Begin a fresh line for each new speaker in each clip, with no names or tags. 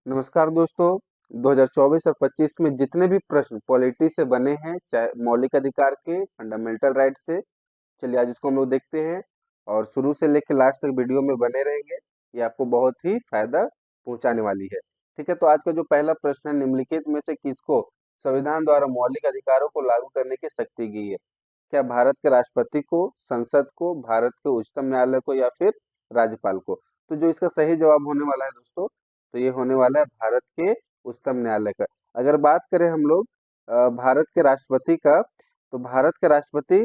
नमस्कार दोस्तों। 2024 और 25 में जितने भी प्रश्न पॉलिटी से बने हैं, चाहे मौलिक अधिकार के, फंडामेंटल राइट से, चलिए आज इसको हम लोग देखते हैं और शुरू से लेकर लास्ट तक वीडियो में बने रहेंगे। ये आपको बहुत ही फायदा पहुंचाने वाली है। ठीक है, तो आज का जो पहला प्रश्न है, निम्नलिखित में से किसको संविधान द्वारा मौलिक अधिकारों को लागू करने की शक्ति दी है? क्या भारत के राष्ट्रपति को, संसद को, भारत के उच्चतम न्यायालय को या फिर राज्यपाल को? तो जो इसका सही जवाब होने वाला है दोस्तों, तो ये होने वाला है भारत के उच्चतम न्यायालय का। अगर बात करें हम लोग भारत के राष्ट्रपति का, तो भारत के राष्ट्रपति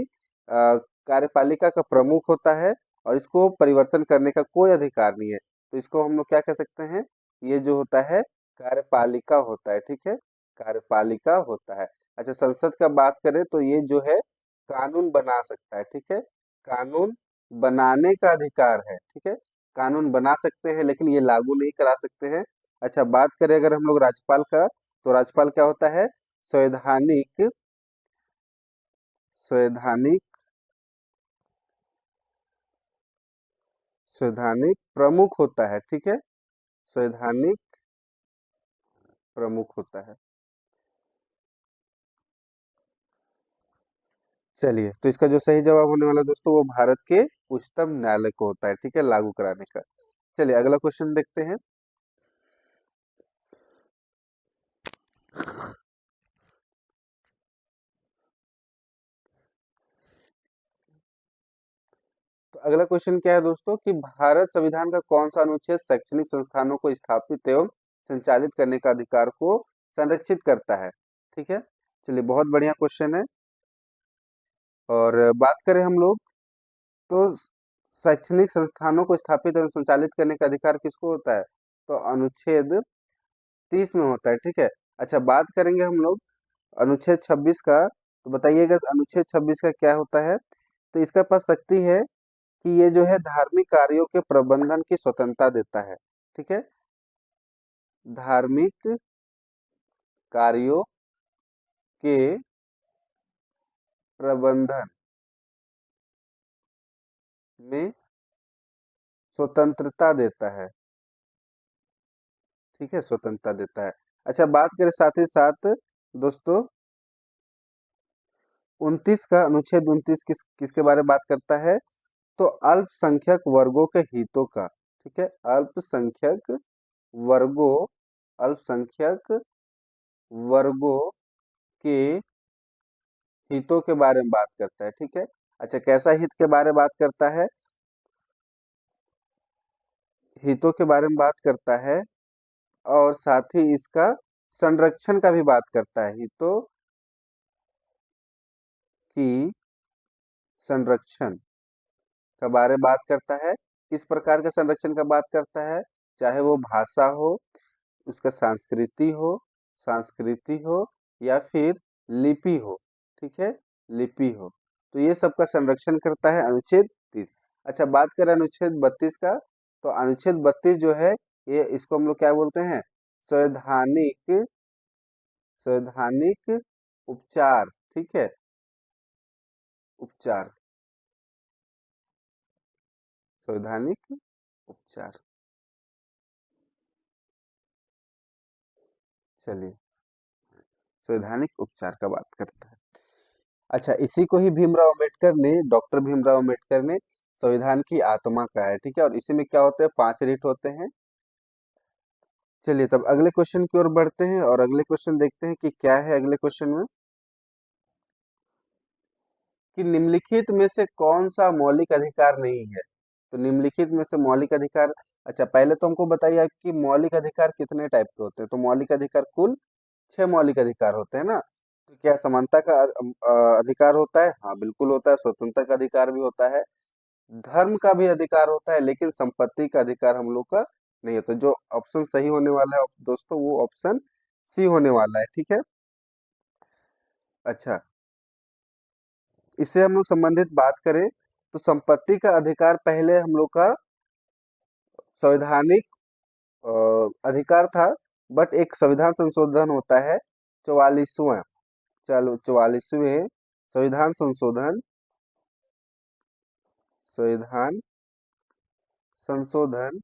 कार्यपालिका का प्रमुख होता है और इसको परिवर्तन करने का कोई अधिकार नहीं है। तो इसको हम लोग क्या कह सकते हैं? ये जो होता है कार्यपालिका होता है। ठीक है, कार्यपालिका होता है। अच्छा, संसद का बात करें तो ये जो है कानून बना सकता है। ठीक है, कानून बनाने का अधिकार है। ठीक है, कानून बना सकते हैं लेकिन ये लागू नहीं करा सकते हैं। अच्छा, बात करें अगर हम लोग राज्यपाल का, तो राज्यपाल क्या होता है? संवैधानिक संवैधानिक संवैधानिक प्रमुख होता है। ठीक है, संवैधानिक प्रमुख होता है। चलिए, तो इसका जो सही जवाब होने वाला है दोस्तों, वो भारत के उच्चतम न्यायालय को होता है। ठीक है, लागू कराने का। चलिए अगला क्वेश्चन देखते हैं। तो अगला क्वेश्चन क्या है दोस्तों, कि भारत संविधान का कौन सा अनुच्छेद शैक्षणिक संस्थानों को स्थापित एवं संचालित करने का अधिकार को संरक्षित करता है? ठीक है, चलिए बहुत बढ़िया क्वेश्चन है। और बात करें हम लोग, तो शैक्षणिक संस्थानों को स्थापित एवं संचालित करने का अधिकार किसको होता है? तो अनुच्छेद 30 में होता है। ठीक है, अच्छा बात करेंगे हम लोग अनुच्छेद 26 का, तो बताइएगा अनुच्छेद 26 का क्या होता है? तो इसका पास शक्ति है कि ये जो है धार्मिक कार्यों के प्रबंधन की स्वतंत्रता देता है। ठीक है, धार्मिक कार्यों के प्रबंधन में स्वतंत्रता देता है। ठीक है, स्वतंत्रता देता है। अच्छा, बात करें साथ ही साथ दोस्तों, 29 का, अनुच्छेद 29 किसके बारे में बात करता है? तो अल्पसंख्यक वर्गों के हितों का। ठीक है, अल्पसंख्यक वर्गों अल्पसंख्यक वर्गों के हितों के बारे में बात करता है। ठीक है, अच्छा कैसा हित के बारे में बात करता है? हितों के बारे में बात करता है और साथ ही इसका संरक्षण का भी बात करता है। हितों की संरक्षण का बारे में बात करता है। किस प्रकार के संरक्षण का बात करता है? चाहे वो भाषा हो, उसका संस्कृति हो या फिर लिपि हो। ठीक है, लिपि हो, तो ये सब का संरक्षण करता है अनुच्छेद 30। अच्छा, बात करें अनुच्छेद 32 का, तो अनुच्छेद 32 जो है, ये इसको हम लोग क्या बोलते हैं? संवैधानिक संवैधानिक उपचार। ठीक है, उपचार, संवैधानिक उपचार। चलिए, संवैधानिक उपचार का बात करता है। अच्छा, इसी को ही भीमराव अंबेडकर ने, डॉक्टर भीमराव अंबेडकर ने संविधान की आत्मा कहा है। ठीक है, और इसी में क्या होते हैं? 5 रीट होते हैं। चलिए तब अगले क्वेश्चन की ओर बढ़ते हैं और अगले क्वेश्चन देखते हैं कि क्या है अगले क्वेश्चन में, कि निम्नलिखित में से कौन सा मौलिक अधिकार नहीं है? तो निम्नलिखित में से मौलिक अधिकार, अच्छा पहले तो हमको बताइए कि मौलिक अधिकार कितने टाइप के होते हैं? तो मौलिक अधिकार कुल 6 मौलिक अधिकार होते हैं ना। तो क्या समानता का अधिकार होता है? हाँ बिल्कुल होता है। स्वतंत्रता का अधिकार भी होता है, धर्म का भी अधिकार होता है, लेकिन संपत्ति का अधिकार हम लोग का नहीं होता। जो ऑप्शन सही होने वाला है दोस्तों, वो ऑप्शन सी होने वाला है। ठीक है, अच्छा इससे हम लोग संबंधित बात करें, तो संपत्ति का अधिकार पहले हम लोग का संवैधानिक अधिकार था, बट एक संविधान संशोधन होता है 44वां, चलो 44वें संविधान संशोधन संविधान संशोधन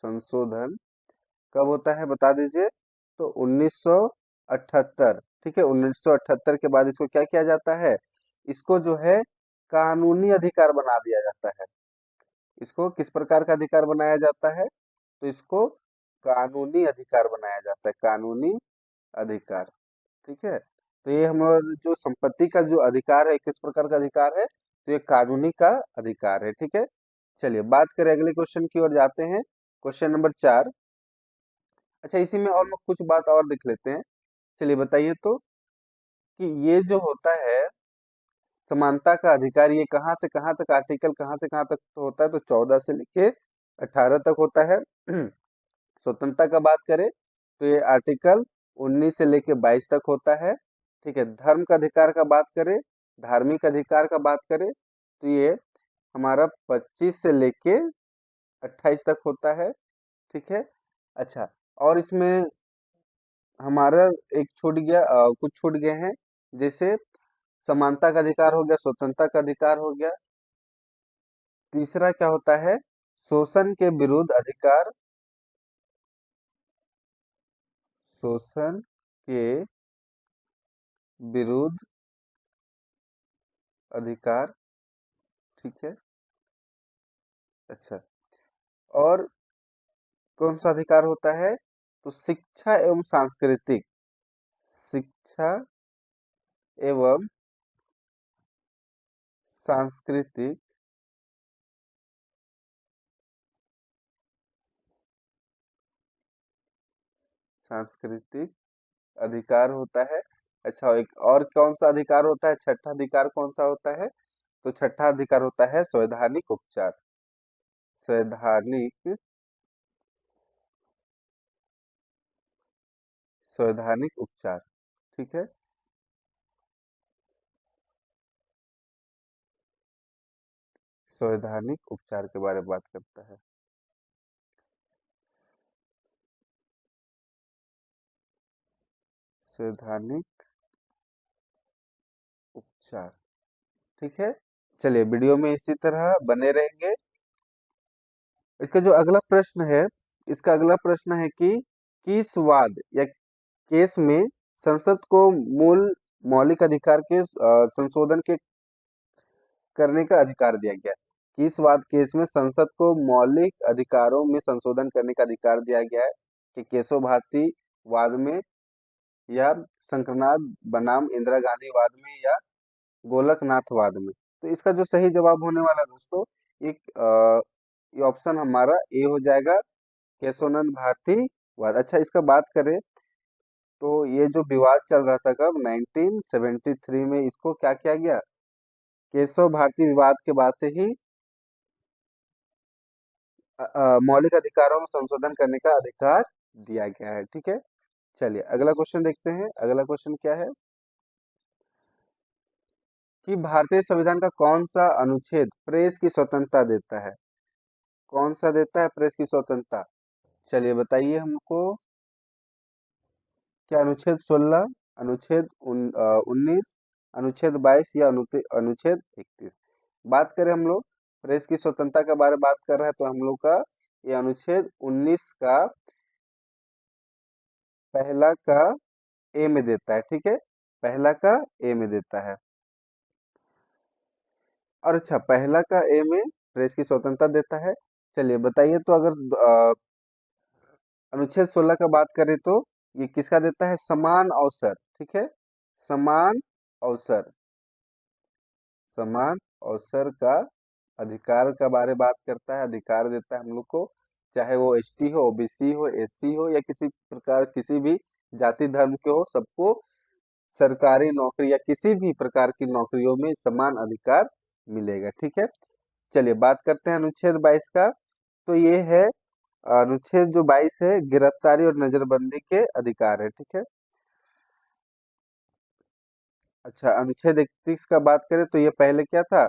संशोधन कब होता है बता दीजिए। तो 1978, ठीक है, 1978 के बाद इसको क्या किया जाता है, इसको जो है कानूनी अधिकार बना दिया जाता है। इसको किस प्रकार का अधिकार बनाया जाता है, तो इसको कानूनी अधिकार बनाया जाता है, कानूनी अधिकार। ठीक है, तो ये हमारा जो संपत्ति का जो अधिकार है किस प्रकार का अधिकार है, तो ये कानूनी का अधिकार है। ठीक है, चलिए बात करें अगले क्वेश्चन की ओर जाते हैं। Question number 4। अच्छा, इसी में और लोग कुछ बात और देख लेते हैं। चलिए बताइए तो कि ये जो होता है समानता का अधिकार, ये कहाँ से कहाँ तक, आर्टिकल कहाँ से कहाँ तक होता है, तो 14 से लेके 18 तक होता है। स्वतंत्रता का बात करें तो ये आर्टिकल 19 से लेके 22 तक होता है। ठीक है, धर्म का अधिकार का बात करें, धार्मिक अधिकार का बात करें, तो ये हमारा 25 से लेके 28 तक होता है। ठीक है, अच्छा, और इसमें हमारा एक छूट गया, कुछ छूट गए हैं, जैसे समानता का अधिकार हो गया, स्वतंत्रता का अधिकार हो गया। तीसरा क्या होता है, शोषण के विरुद्ध अधिकार, शोषण के विरुद्ध अधिकार। ठीक है, अच्छा, और कौन सा अधिकार होता है, तो शिक्षा एवं सांस्कृतिक, शिक्षा एवं सांस्कृतिक, सांस्कृतिक अधिकार होता है। अच्छा, एक और कौन सा अधिकार होता है, छठा अधिकार कौन सा होता है, तो छठा अधिकार होता है संवैधानिक उपचार, संवैधानिक, संवैधानिक उपचार। ठीक है, संवैधानिक उपचार के बारे में बात करता है। संवैधानिक उपचार। ठीक है, चलिए वीडियो में इसी तरह बने रहेंगे। इसका जो अगला प्रश्न है, इसका अगला प्रश्न है कि किस वाद या केस में संसद को मूल मौलिक अधिकार के संशोधन के करने का अधिकार दिया गया। किस वाद केस में संसद को मौलिक अधिकारों में संशोधन करने का अधिकार दिया गया है, कि केशव भारती वाद में, या शंकरनाथ बनाम इंदिरा गांधी वाद में, या गोलकनाथ वाद में। तो इसका जो सही जवाब होने वाला है दोस्तों, एक ये ऑप्शन हमारा ए हो जाएगा, केशवनंद भारती वाद। अच्छा, इसका बात करें तो ये जो विवाद चल रहा था कब, 1973 में, इसको क्या किया गया, केशव भारती विवाद के बाद से ही मौलिक अधिकारों में संशोधन करने का अधिकार दिया गया है। ठीक है, चलिए अगला क्वेश्चन देखते हैं। अगला क्वेश्चन क्या है कि भारतीय संविधान का कौन सा अनुच्छेद प्रेस की स्वतंत्रता देता है, कौन सा देता है प्रेस की स्वतंत्रता, चलिए बताइए हमको। क्या अनुच्छेद 16, अनुच्छेद 19, अनुच्छेद 22, या अनुच्छेद 31? बात करें हम लोग प्रेस की स्वतंत्रता के बारे में बात कर रहे हैं, तो हम लोग का ये अनुच्छेद 19 का पहला का ए में देता है। ठीक है, पहला का ए में देता है। और अच्छा, पहला का ए में प्रेस की स्वतंत्रता देता है। चलिए बताइए तो, अगर अनुच्छेद 16 का बात करें तो ये किसका देता है, समान अवसर। ठीक है, समान अवसर, समान अवसर का अधिकार का बारे बात करता है, अधिकार देता है हम लोग को, चाहे वो एसटी हो, ओबीसी हो, एससी हो, या किसी प्रकार किसी भी जाति धर्म के हो, सबको सरकारी नौकरी या किसी भी प्रकार की नौकरियों में समान अधिकार मिलेगा। ठीक है, चलिए बात करते हैं अनुच्छेद 22 का। तो ये है अनुच्छेद जो 22 है, गिरफ्तारी और नजरबंदी के अधिकार है। ठीक है, अच्छा, अनुच्छेद 31 का बात करें तो ये पहले क्या था,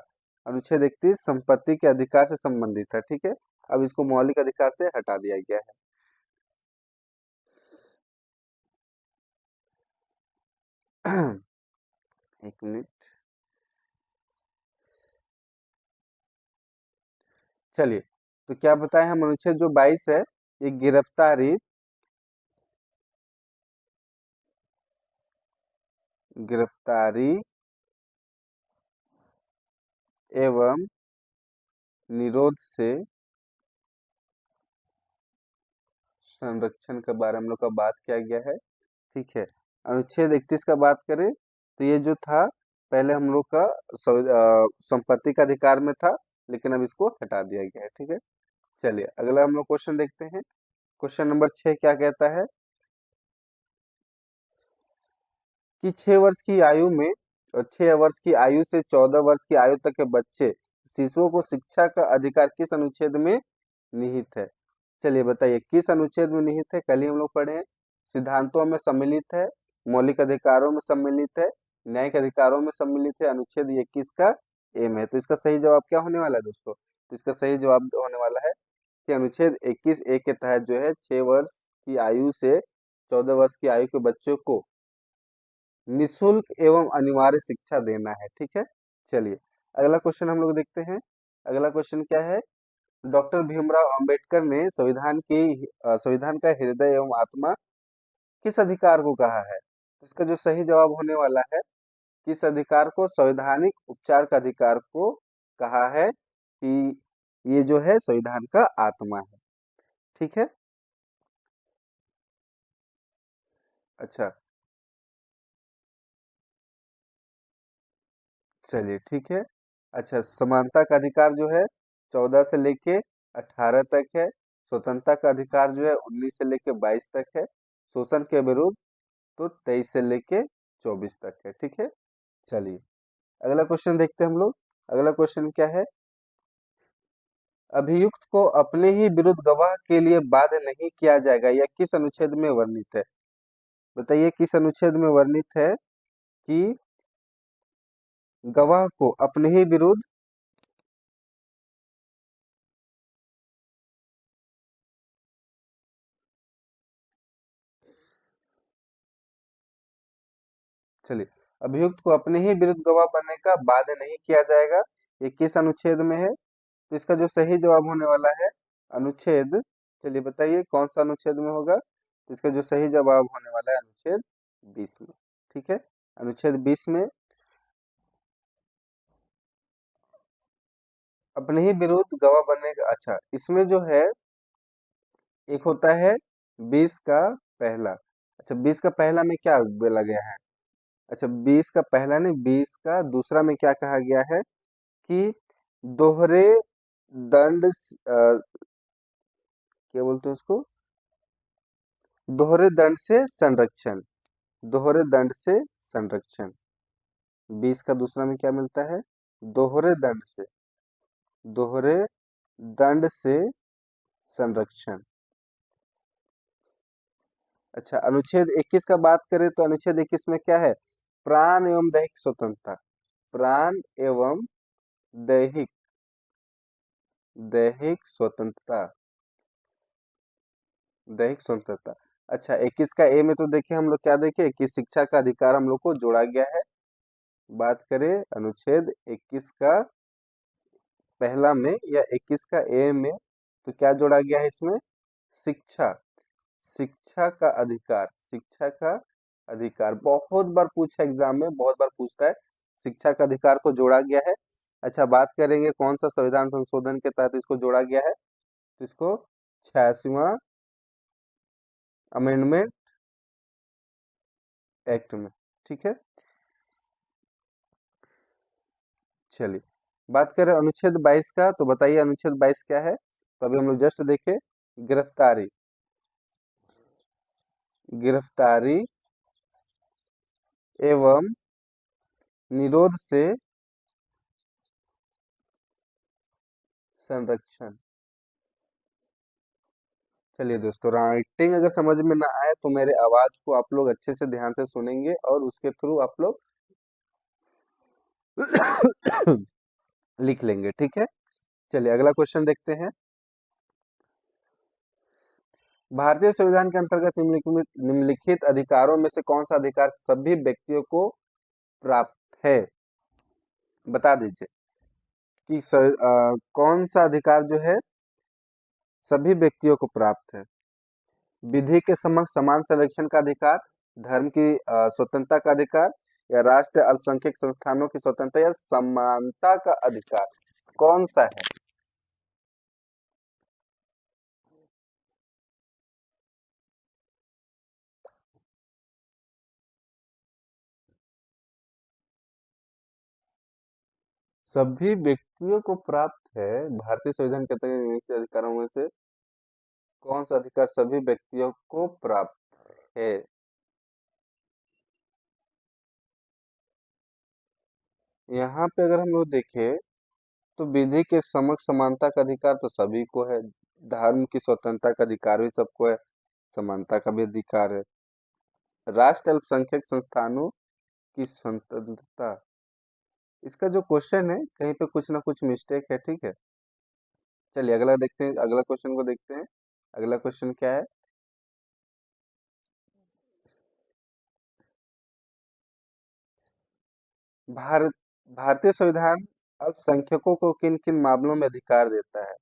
अनुच्छेद 31 संपत्ति के अधिकार से संबंधित था। ठीक है, अब इसको मौलिक अधिकार से हटा दिया गया है। एक मिनट, चलिए, तो क्या बताएं हम, अनुच्छेद जो 22 है, ये गिरफ्तारी गिरफ्तारी एवं निरोध से संरक्षण के बारे में हम लोग का बात किया गया है। ठीक है, अनुच्छेद 31 का बात करें तो ये जो था पहले हम लोग का संपत्ति का अधिकार में था, लेकिन अब इसको हटा दिया गया है। ठीक है, चलिए अगला हम लोग क्वेश्चन देखते हैं। क्वेश्चन नंबर 6 क्या कहता है कि 6 वर्ष की आयु में और 6 वर्ष की आयु से 14 वर्ष की आयु तक के बच्चे शिशुओं को शिक्षा का अधिकार किस अनुच्छेद में निहित है? चलिए बताइए किस अनुच्छेद में निहित है। कल ही हम लोग पढ़े हैं, सिद्धांतों में सम्मिलित है, मौलिक अधिकारों में सम्मिलित है, न्यायिक अधिकारों में सम्मिलित है, अनुच्छेद 21 का एम है। तो इसका सही जवाब क्या होने वाला है दोस्तों? तो इसका सही जवाब होने वाला है कि अनुच्छेद 21 ए के तहत जो है 6 वर्ष की आयु से 14 वर्ष की आयु के बच्चों को निशुल्क एवं अनिवार्य शिक्षा देना है। ठीक है, चलिए अगला क्वेश्चन हम लोग देखते हैं। अगला क्वेश्चन क्या है, डॉक्टर भीमराव अंबेडकर ने संविधान का हृदय एवं आत्मा किस अधिकार को कहा है? तो इसका जो सही जवाब होने वाला है, किस अधिकार को? संवैधानिक उपचार का अधिकार को कहा है कि ये जो है संविधान का आत्मा है। ठीक है, अच्छा चलिए ठीक है। अच्छा, समानता का अधिकार जो है 14 से लेके 18 तक है। स्वतंत्रता का अधिकार जो है 19 से लेके 22 तक है। शोषण के विरुद्ध तो 23 से लेके 24 तक है। ठीक है, चलिए अगला क्वेश्चन देखते हैं हम लोग। अगला क्वेश्चन क्या है, अभियुक्त को अपने ही विरुद्ध गवाह के लिए बाध्य नहीं किया जाएगा, यह किस अनुच्छेद में वर्णित है? बताइए किस अनुच्छेद में वर्णित है कि गवाह को अपने ही विरुद्ध, चलिए अभियुक्त को अपने ही विरुद्ध गवाह बनने का बाध्य नहीं किया जाएगा, ये किस अनुच्छेद में है? तो इसका जो सही जवाब होने वाला है अनुच्छेद, चलिए बताइए कौन सा अनुच्छेद में होगा? तो इसका जो सही जवाब होने वाला है अनुच्छेद 20 में। ठीक है, अनुच्छेद 20 में अपने ही विरुद्ध गवाह बनने का, अच्छा इसमें जो है एक होता है 20 का पहला। अच्छा 20 का पहला में क्या बोला गया है? अच्छा 20 का पहला नहीं, 20 का दूसरा में क्या कहा गया है कि दोहरे क्या बोलते हैं उसको, दोहरे दंड से संरक्षण, दोहरे दंड से संरक्षण। 20 का दूसरा में क्या मिलता है? दोहरे दंड से, दोहरे दंड से संरक्षण। अच्छा अनुच्छेद 21 का बात करें तो अनुच्छेद 21 में क्या है? प्राण एवं दैहिक स्वतंत्रता, प्राण एवं दैहिक, दैहिक स्वतंत्रता, दैहिक स्वतंत्रता। अच्छा 21 का ए में तो देखिए हम लोग क्या देखे कि शिक्षा का अधिकार हम लोग को जोड़ा गया है। बात करें अनुच्छेद 21 का पहला में या 21 का ए में, तो क्या जोड़ा गया है इसमें? शिक्षा, शिक्षा का अधिकार, शिक्षा का अधिकार बहुत बार पूछा एग्जाम में, बहुत बार पूछता है, शिक्षा का अधिकार को जोड़ा गया है। अच्छा बात करेंगे कौन सा संविधान संशोधन के तहत इसको जोड़ा गया है, तो इसको 86वां अमेंडमेंट एक्ट में। ठीक है, चलिए बात करें अनुच्छेद 22 का, तो बताइए अनुच्छेद 22 क्या है? तो अभी हम लोग जस्ट देखे, गिरफ्तारी, गिरफ्तारी एवं निरोध से संरक्षण। चलिए दोस्तों, राइटिंग अगर समझ में ना आए तो मेरे आवाज को आप लोग अच्छे से ध्यान से सुनेंगे और उसके थ्रू आप लोग लिख लेंगे। ठीक है, चलिए अगला क्वेश्चन देखते हैं। भारतीय संविधान के अंतर्गत निम्नलिखित अधिकारों में से कौन सा अधिकार सभी व्यक्तियों को प्राप्त है? बता दीजिए कि कौन सा अधिकार जो है सभी व्यक्तियों को प्राप्त है? विधि के समक्ष समान संरक्षण का अधिकार, धर्म की स्वतंत्रता का अधिकार, या राष्ट्र अल्पसंख्यक संस्थानों की स्वतंत्रता या समानता का अधिकार, कौन सा है? सभी व्यक्तियों को प्राप्त है, भारतीय संविधान के तहत निम्नलिखित अधिकारों में से कौन सा अधिकार सभी व्यक्तियों को प्राप्त है? यहाँ पे अगर हम लोग देखें तो विधि के समक्ष समानता का अधिकार तो सभी को है, धर्म की स्वतंत्रता का अधिकार भी सबको है, समानता का भी अधिकार है। राष्ट्र अल्पसंख्यक संस्थानों की स्वतंत्रता, इसका जो क्वेश्चन है कहीं पे कुछ ना कुछ मिस्टेक है, ठीक है। चलिए अगला देखते हैं, अगला क्वेश्चन को देखते हैं। अगला क्वेश्चन क्या है? भारत भारतीय संविधान अल्पसंख्यकों को किन किन मामलों में अधिकार देता है?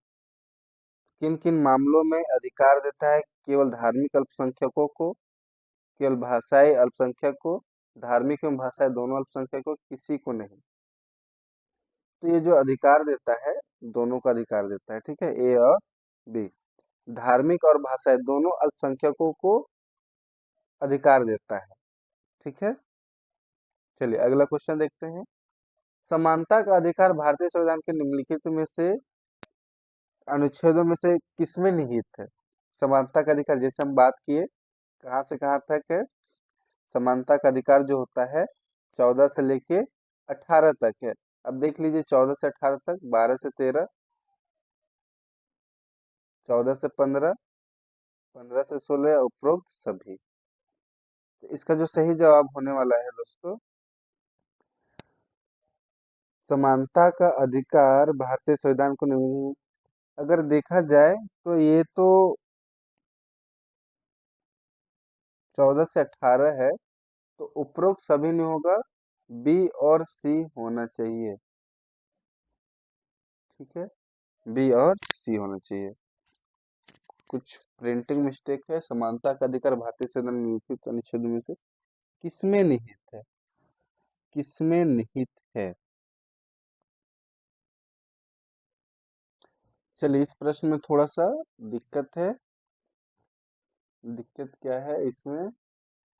किन किन मामलों में अधिकार देता है? केवल धार्मिक अल्पसंख्यकों को, केवल भाषाई अल्पसंख्यक को, धार्मिक एवं भाषाई दोनों अल्पसंख्यक को, किसी को नहीं। तो ये जो अधिकार देता है, दोनों का अधिकार देता है, ठीक है, ए और बी। धार्मिक और भाषाई दोनों अल्पसंख्यकों को अधिकार देता है, ठीक है। चलिए अगला क्वेश्चन देखते हैं। समानता का अधिकार भारतीय संविधान के निम्नलिखित में से अनुच्छेदों में से किसमें निहित है? समानता का अधिकार जैसे हम बात किए, कहाँ से कहाँ तक है? समानता का अधिकार जो होता है 14 से लेके 18 तक है। अब देख लीजिए 14 से 18 तक, 12 से 13, 14 से 15, 15 से 16, उपरोक्त सभी। तो इसका जो सही जवाब होने वाला है दोस्तों, समानता का अधिकार भारतीय संविधान को नहीं, अगर देखा जाए तो ये तो 14 से 18 है, तो उपरोक्त सभी नहीं होगा, बी और सी होना चाहिए, ठीक है, बी और सी होना चाहिए। कुछ प्रिंटिंग मिस्टेक है। समानता का अधिकार भारतीय संविधान में निम्नलिखित अनुच्छेदों में से किसमें निहित है? किसमें निहित है? चलिए इस प्रश्न में थोड़ा सा दिक्कत है। दिक्कत क्या है इसमें?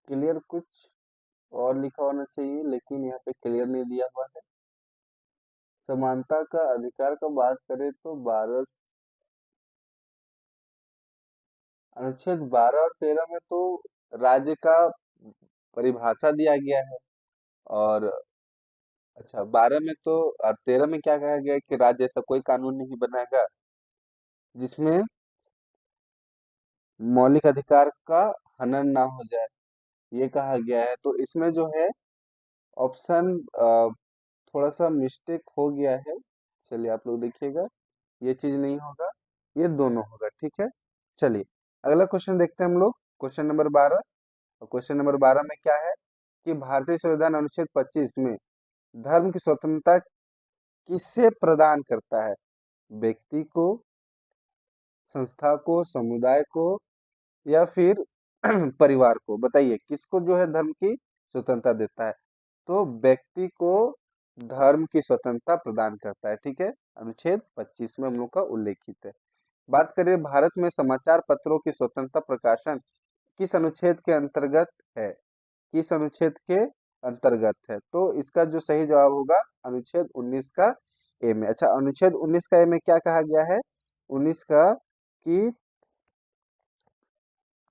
क्लियर कुछ और लिखा होना चाहिए, लेकिन यहाँ पे क्लियर नहीं दिया हुआ है। समानता का अधिकार का बात करें तो 12 अनुच्छेद 12 और 13 में तो राज्य का परिभाषा दिया गया है। और अच्छा 12 में तो, और 13 में क्या कहा गया है कि राज्य ऐसा कोई कानून नहीं बनाएगा जिसमें मौलिक अधिकार का हनन ना हो जाए, ये कहा गया है। तो इसमें जो है ऑप्शन थोड़ा सा मिस्टेक हो गया है। चलिए आप लोग देखिएगा, ये चीज नहीं होगा, ये दोनों होगा, ठीक है। चलिए अगला क्वेश्चन देखते हैं हम लोग, क्वेश्चन नंबर 12। और क्वेश्चन नंबर 12 में क्या है कि भारतीय संविधान अनुच्छेद 25 में धर्म की स्वतंत्रता किसे प्रदान करता है? व्यक्ति को, संस्था को, समुदाय को, या फिर परिवार को? बताइए किसको जो है धर्म की स्वतंत्रता देता है? तो व्यक्ति को धर्म की स्वतंत्रता प्रदान करता है, ठीक है। अनुच्छेद 25 में हम लोग का उल्लेखित है। बात करें भारत में समाचार पत्रों की स्वतंत्रता प्रकाशन किस अनुच्छेद के अंतर्गत है? किस अनुच्छेद के अंतर्गत है? तो इसका जो सही जवाब होगा अनुच्छेद 19 का ए में। अच्छा अनुच्छेद 19 का ए में क्या कहा गया है? 19 का कि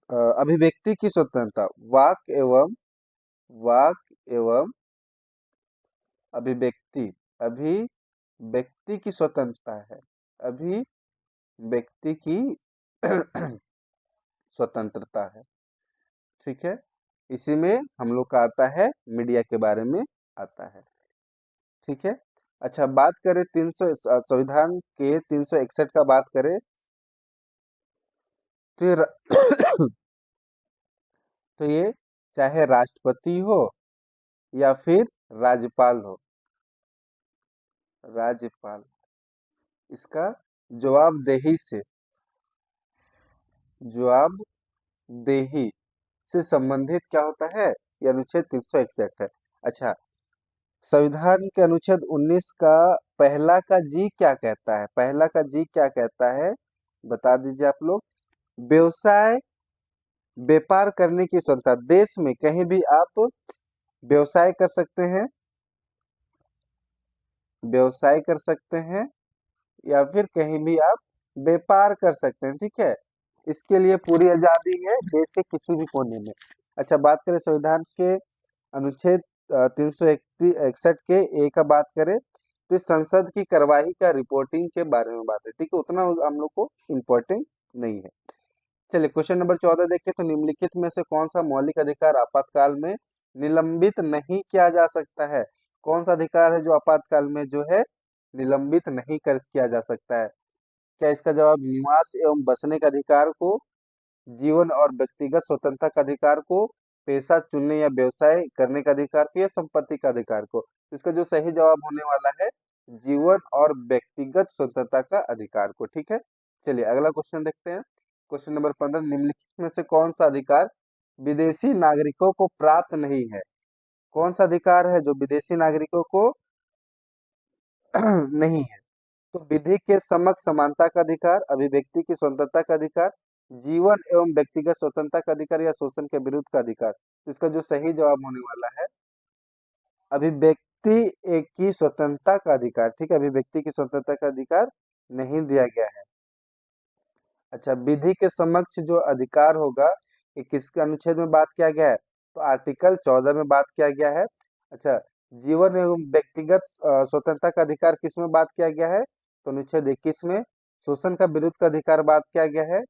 अभिव्यक्ति की स्वतंत्रता, वाक एवं अभिव्यक्ति, अभिव्यक्ति की स्वतंत्रता है, अभिव्यक्ति की स्वतंत्रता है, ठीक है। इसी में हम लोग का आता है मीडिया के बारे में आता है, ठीक है। अच्छा बात करें 300 संविधान के 361 का बात करें तो तो ये चाहे राष्ट्रपति हो या फिर राज्यपाल हो, राज्यपाल, इसका जवाबदेही से, जवाबदेही से संबंधित क्या होता है? ये अनुच्छेद 361 है। अच्छा, संविधान के अनुच्छेद 19 का पहला का जी क्या कहता है? पहला का जी क्या कहता है? बता दीजिए आप लोग। व्यवसाय, व्यापार करने की स्वतंत्रता। देश में कहीं भी आप व्यवसाय कर सकते हैं, व्यवसाय कर सकते हैं, या फिर कहीं भी आप व्यापार कर सकते हैं, ठीक है। इसके लिए पूरी आजादी है देश के किसी भी कोने में। अच्छा, बात करें संविधान के अनुच्छेद 361 के ए का बात करें, तो इस संसद की कार्यवाही का रिपोर्टिंग के बारे में बात है, ठीक है। उतना हम लोग को इम्पोर्टेंट नहीं है। चलिए क्वेश्चन नंबर 14 देखिए, तो निम्नलिखित में से कौन सा मौलिक अधिकार आपातकाल में निलंबित नहीं किया जा सकता है? कौन सा अधिकार है जो आपातकाल में जो है निलंबित नहीं कर किया जा सकता है? क्या इसका जवाब निवास एवं बसने का अधिकार को, जीवन और व्यक्तिगत स्वतंत्रता का अधिकार को, पेशा चुनने या व्यवसाय करने का अधिकार को, या संपत्ति का अधिकार को? इसका जो सही जवाब होने वाला है जीवन और व्यक्तिगत स्वतंत्रता का अधिकार को, ठीक है। चलिए अगला क्वेश्चन देखते हैं। क्वेश्चन नंबर 15, निम्नलिखित में से कौन सा अधिकार विदेशी नागरिकों को प्राप्त नहीं है? कौन सा अधिकार है जो विदेशी नागरिकों को नहीं है? तो विधि के समक्ष समानता का अधिकार, अभिव्यक्ति की स्वतंत्रता का अधिकार, जीवन एवं व्यक्तिगत स्वतंत्रता का अधिकार, या शोषण के विरुद्ध का अधिकार? तो इसका जो सही जवाब होने वाला है अभिव्यक्ति एक की स्वतंत्रता का अधिकार, ठीक है। अभिव्यक्ति की स्वतंत्रता का अधिकार नहीं दिया गया है। अच्छा, विधि के समक्ष जो अधिकार होगा ये किसके अनुच्छेद में बात किया गया है? तो आर्टिकल 14 में बात किया गया है। अच्छा, जीवन एवं व्यक्तिगत स्वतंत्रता का अधिकार किस में बात किया गया है? तो अनुच्छेद 21 में। शोषण का विरुद्ध का अधिकार बात किया गया है,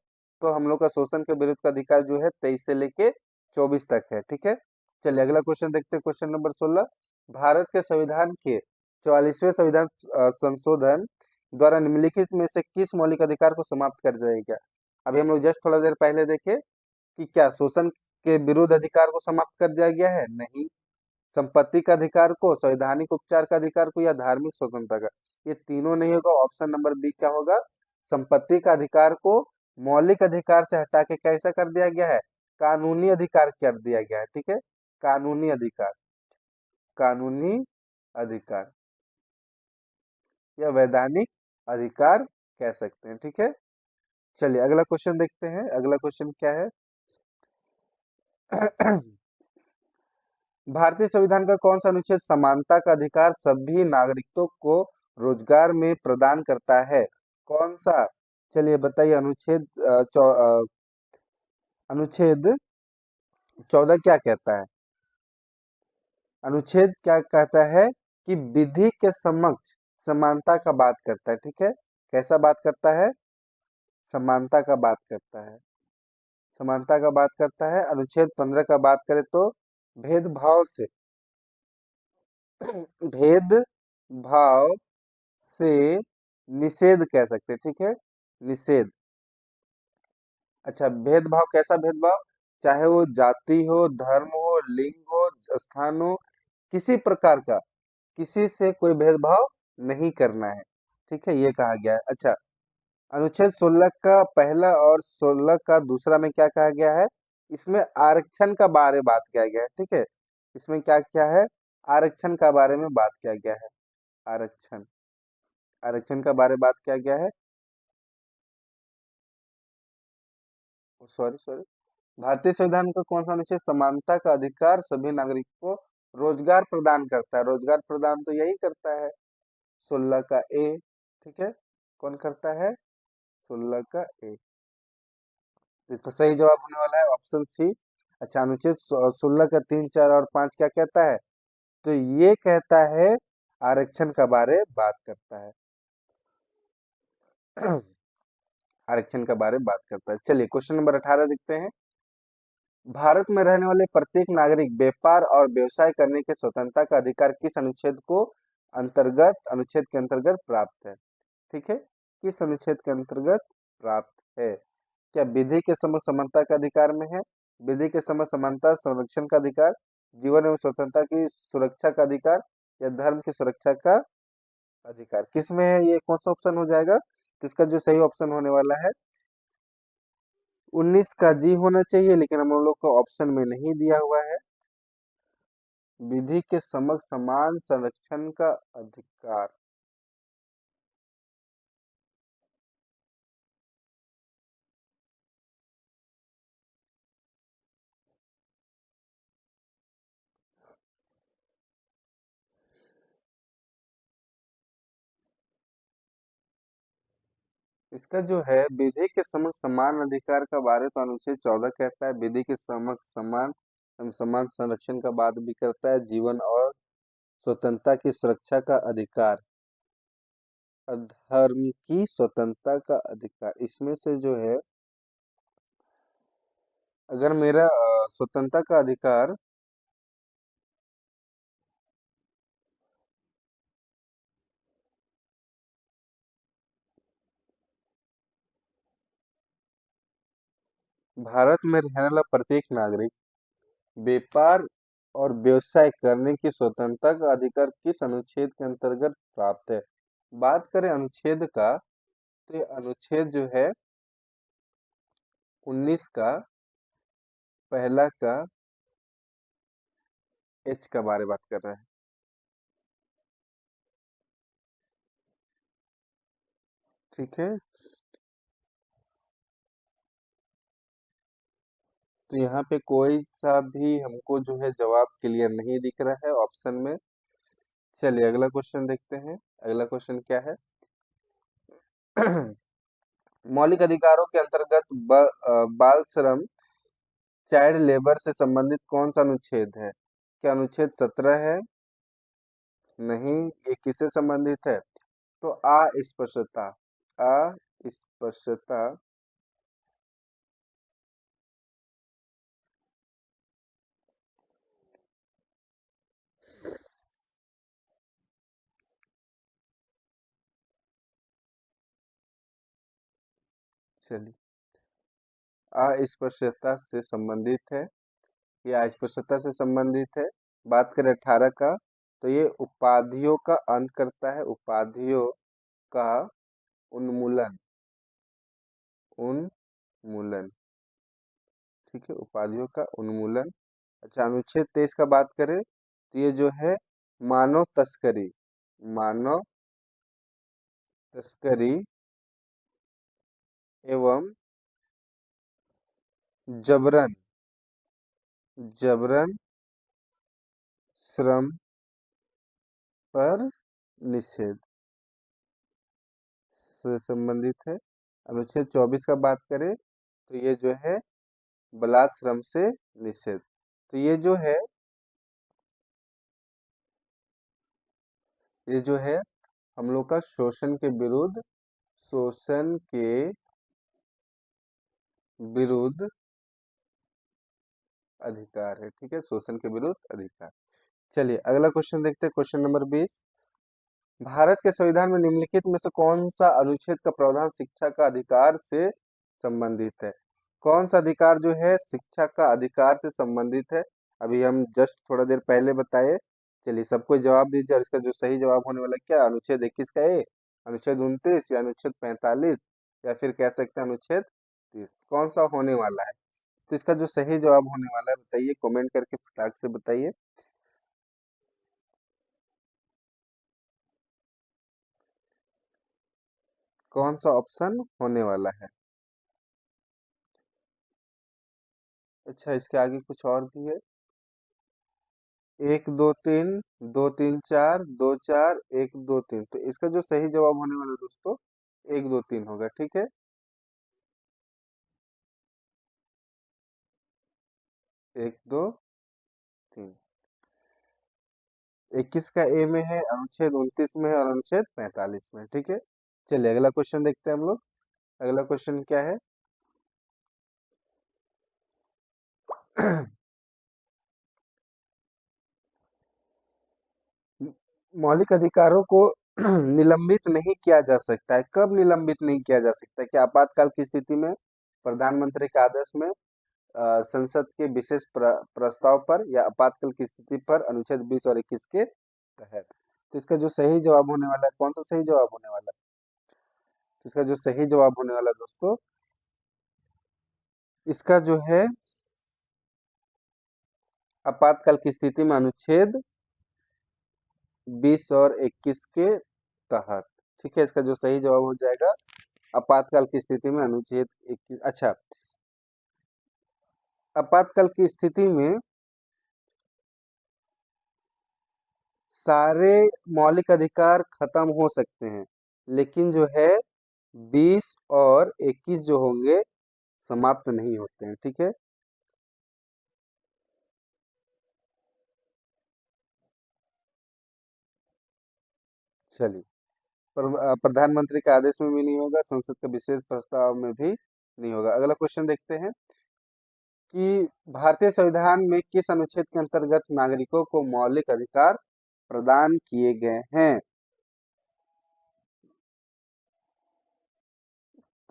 तो हम लोग का शोषण के विरुद्ध का अधिकार जो है 23 से लेके 24 तक है, ठीक है। चलिए अगला क्वेश्चन देखते हैं, क्वेश्चन नंबर 16। भारत के संविधान के 44वें संविधान संशोधन द्वारा निम्नलिखित में से किस मौलिक अधिकार को समाप्त कर दिया गया? अभी हम लोग जस्ट थोड़ा देर पहले देखे कि क्या शोषण के विरुद्ध अधिकार को समाप्त कर दिया गया है? नहीं। संपत्ति का अधिकार को, संवैधानिक उपचार का अधिकार को, या धार्मिक स्वतंत्रता का? ये तीनों नहीं होगा। ऑप्शन नंबर बी क्या होगा? संपत्ति का अधिकार को मौलिक अधिकार से हटा के कैसा कर दिया गया है? कानूनी अधिकार कर दिया गया है, ठीक है। कानूनी अधिकार, कानूनी अधिकार या वैधानिक अधिकार कह सकते हैं, ठीक है। चलिए अगला क्वेश्चन देखते हैं। अगला क्वेश्चन क्या है? भारतीय संविधान का कौन सा अनुच्छेद समानता का अधिकार सभी नागरिकों को रोजगार में प्रदान करता है? कौन सा? चलिए बताइए। अनुच्छेद 14 क्या कहता है? अनुच्छेद क्या कहता है कि विधि के समक्ष समानता का बात करता है, ठीक है। कैसा बात करता है? समानता का बात करता है, समानता का बात करता है। अनुच्छेद 15 का बात करें तो भेदभाव से, भेदभाव से निषेध कह सकते हैं, ठीक है। निषेध। अच्छा, भेदभाव कैसा भेदभाव? चाहे वो जाति हो, धर्म हो, लिंग हो, स्थान हो, किसी प्रकार का, किसी से कोई भेदभाव नहीं करना है, ठीक है, ये कहा गया है। अच्छा, अनुच्छेद 16 का पहला और 16 का दूसरा में क्या कहा गया है? इसमें आरक्षण का बारे बात किया गया है, ठीक है। इसमें क्या क्या है? आरक्षण का बारे में बात किया गया है। आरक्षण, आरक्षण का बारे बात किया गया है। सॉरी सॉरी, भारतीय संविधान का कौन सा अनुच्छेद समानता का अधिकार सभी नागरिकों को रोजगार प्रदान करता है? रोजगार प्रदान तो यही करता है 16 का ए, ठीक है। कौन करता है? 16 का ए। इसका सही जवाब होने वाला है ऑप्शन सी। अच्छा, अनुच्छेद 16 का 3, 4 और 5 क्या कहता है? तो ये कहता है आरक्षण का बारे बात करता है। आरक्षण के बारे में बात करता है। चलिए क्वेश्चन नंबर 18 देखते हैं। भारत में रहने वाले प्रत्येक नागरिक व्यापार और व्यवसाय करने के स्वतंत्रता का अधिकार किस अनुच्छेद को अंतर्गत, अनुच्छेद के अंतर्गत प्राप्त है? ठीक है, किस अनुच्छेद के अंतर्गत प्राप्त है? क्या विधि के समक्ष समानता का अधिकार में है? विधि के समक्ष समानता संरक्षण का अधिकार, जीवन एवं स्वतंत्रता की सुरक्षा का अधिकार, या धर्म की सुरक्षा का अधिकार? किस में है? ये कौन सा ऑप्शन हो जाएगा? तो इसका जो सही ऑप्शन होने वाला है 19 का जी होना चाहिए, लेकिन हम लोग को ऑप्शन में नहीं दिया हुआ है। विधि के समक्ष समान संरक्षण का अधिकार। इसका जो है विधि के समक्ष समान अधिकार का बारे तो अनुच्छेद 14 कहता है, विधि के समक्ष समान एवं समान संरक्षण का बात भी करता है, जीवन और स्वतंत्रता की सुरक्षा का अधिकार, अधर्म की स्वतंत्रता का अधिकार। इसमें से जो है अगर मेरा स्वतंत्रता का अधिकार भारत में रहने वाला प्रत्येक नागरिक व्यापार और व्यवसाय करने की स्वतंत्रता का अधिकार किस अनुच्छेद के अंतर्गत प्राप्त है? बात करें अनुच्छेद का, तो ये अनुच्छेद जो है 19 का पहला का एच का बारे बात कर रहा है। ठीक है, तो यहाँ पे कोई सा भी हमको जो है जवाब क्लियर नहीं दिख रहा है ऑप्शन में। चलिए अगला क्वेश्चन देखते हैं। अगला क्वेश्चन क्या है? मौलिक अधिकारों के अंतर्गत बाल श्रम, चाइल्ड लेबर से संबंधित कौन सा अनुच्छेद है? क्या अनुच्छेद 17 है? नहीं। ये किससे संबंधित है? तो अस्पष्टता, अस्पष्टता। चलिए, अस्पष्टता से संबंधित है, ये अस्पष्टता से संबंधित है। बात करें 18 का, तो ये उपाधियों का अंत करता है, उपाधियों का उन्मूलन, उन्मूलन। ठीक है, उपाधियों का उन्मूलन। अच्छा, अनुच्छेद 23 का बात करें, तो ये जो है मानव तस्करी, मानव तस्करी एवं जबरन, जबरन श्रम पर निषेध से संबंधित है। अनुच्छेद 24 का बात करें, तो ये जो है बलात् श्रम से निषेध। तो ये जो है हम लोग का शोषण के विरुद्ध, शोषण के विरुद्ध अधिकार है। ठीक है, शोषण के विरुद्ध अधिकार। चलिए अगला क्वेश्चन देखते हैं, क्वेश्चन नंबर 20। भारत के संविधान में निम्नलिखित में से कौन सा अनुच्छेद का प्रावधान शिक्षा का अधिकार से संबंधित है? कौन सा अधिकार जो है शिक्षा का अधिकार से संबंधित है? अभी हम जस्ट थोड़ा देर पहले बताए। चलिए सबको जवाब दीजिए, और इसका जो सही जवाब होने वाला है क्या? अनुच्छेद 21 का ए, अनुच्छेद 29 या अनुच्छेद 45, या फिर कह सकते हैं अनुच्छेद 30? कौन सा होने वाला है? तो इसका जो सही जवाब होने वाला है बताइए, कमेंट करके फटाक से बताइए। कौन सा ऑप्शन होने वाला है? अच्छा, इसके आगे कुछ और भी है। 1 2 3, 2 3 4, 2 4, 1 2 3। तो इसका जो सही जवाब होने वाला है दोस्तों 1 2 3 होगा। ठीक है, 1 2 3। 21 का ए में है, अनुच्छेद 29 में है और अनुच्छेद 45 में है। ठीक है, चलिए अगला क्वेश्चन देखते हैं हम लोग। अगला क्वेश्चन क्या है? मौलिक अधिकारों को निलंबित नहीं किया जा सकता है। कब निलंबित नहीं किया जा सकता है? क्या आपातकाल की स्थिति में, प्रधानमंत्री के आदेश में, संसद के विशेष प्रस्ताव पर, या आपातकाल की स्थिति पर अनुच्छेद 20 और 21 के तहत? तो इसका जो सही जवाब होने वाला है, कौन सा सही जवाब होने वाला है? तो इसका जो सही जवाब होने वाला है दोस्तों, इसका जो है आपातकाल की स्थिति में अनुच्छेद 20 और 21 के तहत। ठीक है, इसका जो सही जवाब हो जाएगा आपातकाल की स्थिति में अनुच्छेद 21। अच्छा, आपातकाल की स्थिति में सारे मौलिक अधिकार खत्म हो सकते हैं, लेकिन जो है 20 और 21 जो होंगे समाप्त नहीं होते हैं। ठीक है, चलिए। प्रधानमंत्री के आदेश में भी नहीं होगा, संसद के विशेष प्रस्ताव में भी नहीं होगा। अगला क्वेश्चन देखते हैं कि भारतीय संविधान में किस अनुच्छेद के अंतर्गत नागरिकों को मौलिक अधिकार प्रदान किए गए हैं।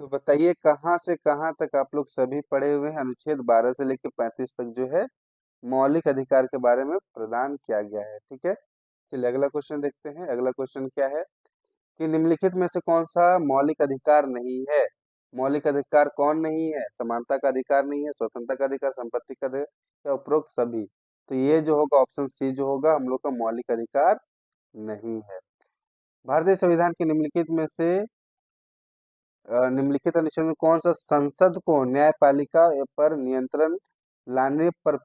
तो बताइए कहाँ से कहाँ तक आप लोग सभी पढ़े हुए हैं। अनुच्छेद 12 से लेकर 35 तक जो है मौलिक अधिकार के बारे में प्रदान किया गया है। ठीक है, चलिए अगला क्वेश्चन देखते हैं। अगला क्वेश्चन क्या है कि निम्नलिखित में से कौन सा मौलिक अधिकार नहीं है। मौलिक अधिकार कौन नहीं है? समानता का अधिकार नहीं है, स्वतंत्रता का अधिकार, संपत्ति का अधिकार या उपरोक्त सभी। तो ये जो होगा ऑप्शन सी जो होगा हम लोग का मौलिक अधिकार नहीं है। भारतीय संविधान के निम्नलिखित में से निम्नलिखित अनुच्छेद में कौन सा संसद को न्यायपालिका पर नियंत्रण लाने पर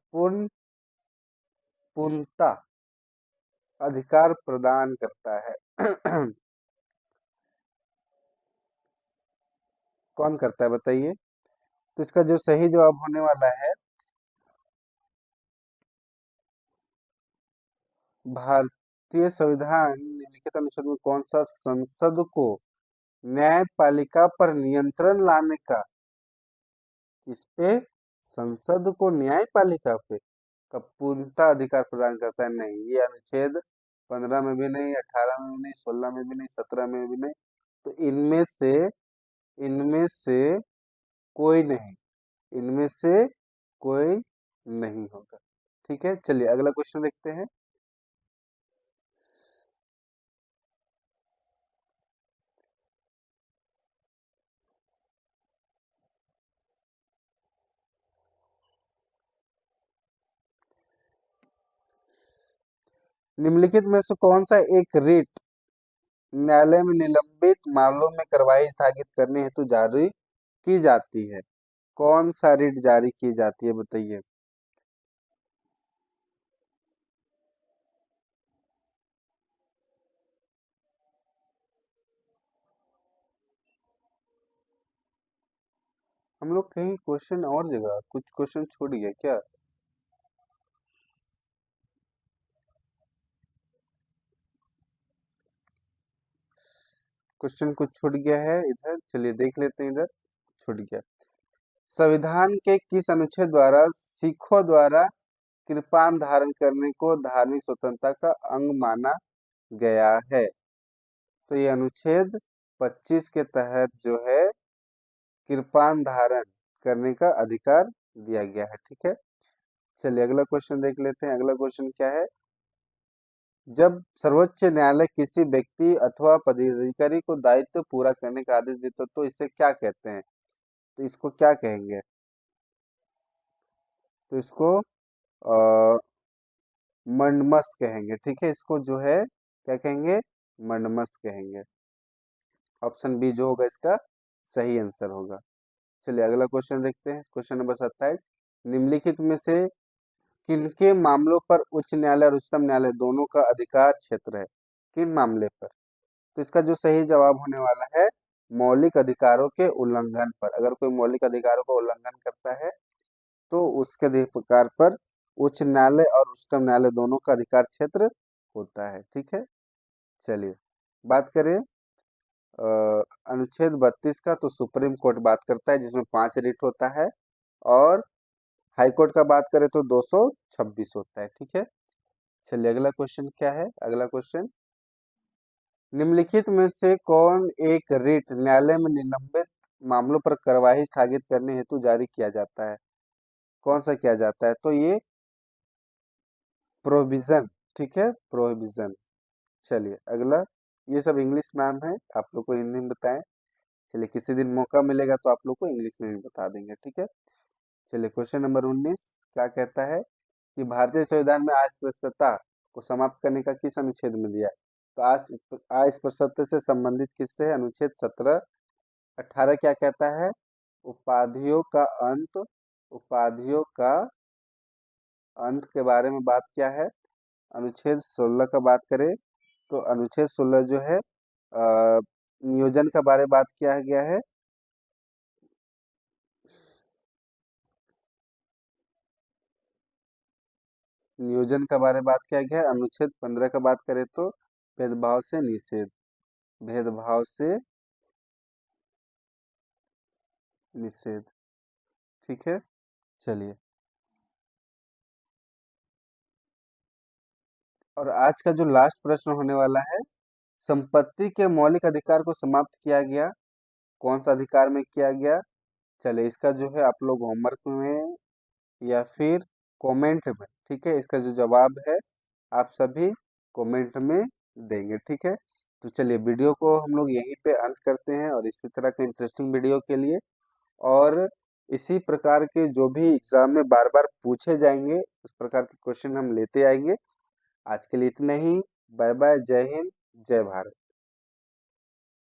पूर्णता अधिकार प्रदान करता है? कौन करता है बताइए। तो इसका जो सही जवाब होने वाला है भारतीय संविधान निम्नलिखित अनुच्छेद में कौन सा संसद को न्यायपालिका पर नियंत्रण लाने का, इस पे संसद को न्यायपालिका पे का पूर्णता अधिकार प्रदान करता है? नहीं, ये अनुच्छेद 15 में भी नहीं, 18 में भी नहीं, 16 में भी नहीं, 17 में भी नहीं। तो इनमें से कोई नहीं, इनमें से कोई नहीं होगा। ठीक है, चलिए अगला क्वेश्चन देखते हैं। निम्नलिखित में से कौन सा एक रिट न्यायालय में निलंबित मामलों में कार्रवाई स्थगित करने हेतु जारी की जाती है? कौन सा रिट जारी की जाती है बताइए। हम लोग कहीं क्वेश्चन और जगह कुछ क्वेश्चन छूट गया क्या? क्वेश्चन कुछ छूट गया है इधर, चलिए देख लेते हैं इधर। छूट गया। संविधान के किस अनुच्छेद द्वारा सिखों द्वारा कृपान धारण करने को धार्मिक स्वतंत्रता का अंग माना गया है? तो ये अनुच्छेद 25 के तहत जो है कृपान धारण करने का अधिकार दिया गया है। ठीक है, चलिए अगला क्वेश्चन देख लेते हैं। अगला क्वेश्चन क्या है, जब सर्वोच्च न्यायालय किसी व्यक्ति अथवा पदाधिकारी को दायित्व पूरा करने का आदेश देता तो इसे क्या कहते हैं? तो इसको क्या कहेंगे? तो इसको आ, मंडमस कहेंगे। ठीक है, इसको जो है क्या कहेंगे? मंडमस कहेंगे। ऑप्शन बी जो होगा इसका सही आंसर होगा। चलिए अगला क्वेश्चन देखते हैं। क्वेश्चन नंबर 27, निम्नलिखित में से किनके मामलों पर उच्च न्यायालय और उच्चतम न्यायालय दोनों का अधिकार क्षेत्र है? किन मामले पर? तो इसका जो सही जवाब होने वाला है मौलिक अधिकारों के उल्लंघन पर। अगर कोई मौलिक अधिकारों का उल्लंघन करता है तो उसके अधिकार पर उच्च न्यायालय और उच्चतम न्यायालय दोनों का अधिकार क्षेत्र होता है। ठीक है, चलिए बात करें अनुच्छेद 32 का। तो सुप्रीम कोर्ट बात करता है जिसमें 5 रिट होता है, और हाई कोर्ट का बात करें तो 226 होता है। ठीक है, चलिए अगला क्वेश्चन क्या है। अगला क्वेश्चन, निम्नलिखित में से कौन एक रिट न्यायालय में निलंबित मामलों पर कार्यवाही स्थगित करने हेतु जारी किया जाता है? कौन सा किया जाता है? तो ये प्रोविजन। ठीक है, प्रोविजन। चलिए अगला, ये सब इंग्लिश नाम है, आप लोग को हिंदी में बताएं। चलिए किसी दिन मौका मिलेगा तो आप लोग को इंग्लिश में भी बता देंगे। ठीक है, चलिए क्वेश्चन नंबर 19 क्या कहता है कि भारतीय संविधान में अस्पृश्यता को समाप्त करने का किस अनुच्छेद में दिया है? तो अस्पृश्यता से संबंधित किससे है? अनुच्छेद 17। 18 क्या कहता है? उपाधियों का अंत, उपाधियों का अंत के बारे में बात क्या है? अनुच्छेद 16 का बात करें तो अनुच्छेद 16 जो है नियोजन का बारे में बात किया गया है। नियोजन का बारे में बात किया गया है। अनुच्छेद 15 का बात करें तो भेदभाव से निषेध, भेदभाव से निषेध। ठीक है, चलिए। और आज का जो लास्ट प्रश्न होने वाला है, संपत्ति के मौलिक अधिकार को समाप्त किया गया, कौन सा अधिकार में किया गया? चलिए, इसका जो है आप लोग होमवर्क में या फिर कमेंट में, ठीक है, इसका जो जवाब है आप सभी कमेंट में देंगे। ठीक है, तो चलिए वीडियो को हम लोग यहीं पे अंत करते हैं, और इसी तरह के इंटरेस्टिंग वीडियो के लिए और इसी प्रकार के जो भी एग्जाम में बार बार पूछे जाएंगे उस प्रकार के क्वेश्चन हम लेते आएंगे। आज के लिए इतना ही। बाय बाय, जय हिंद, जय भारत।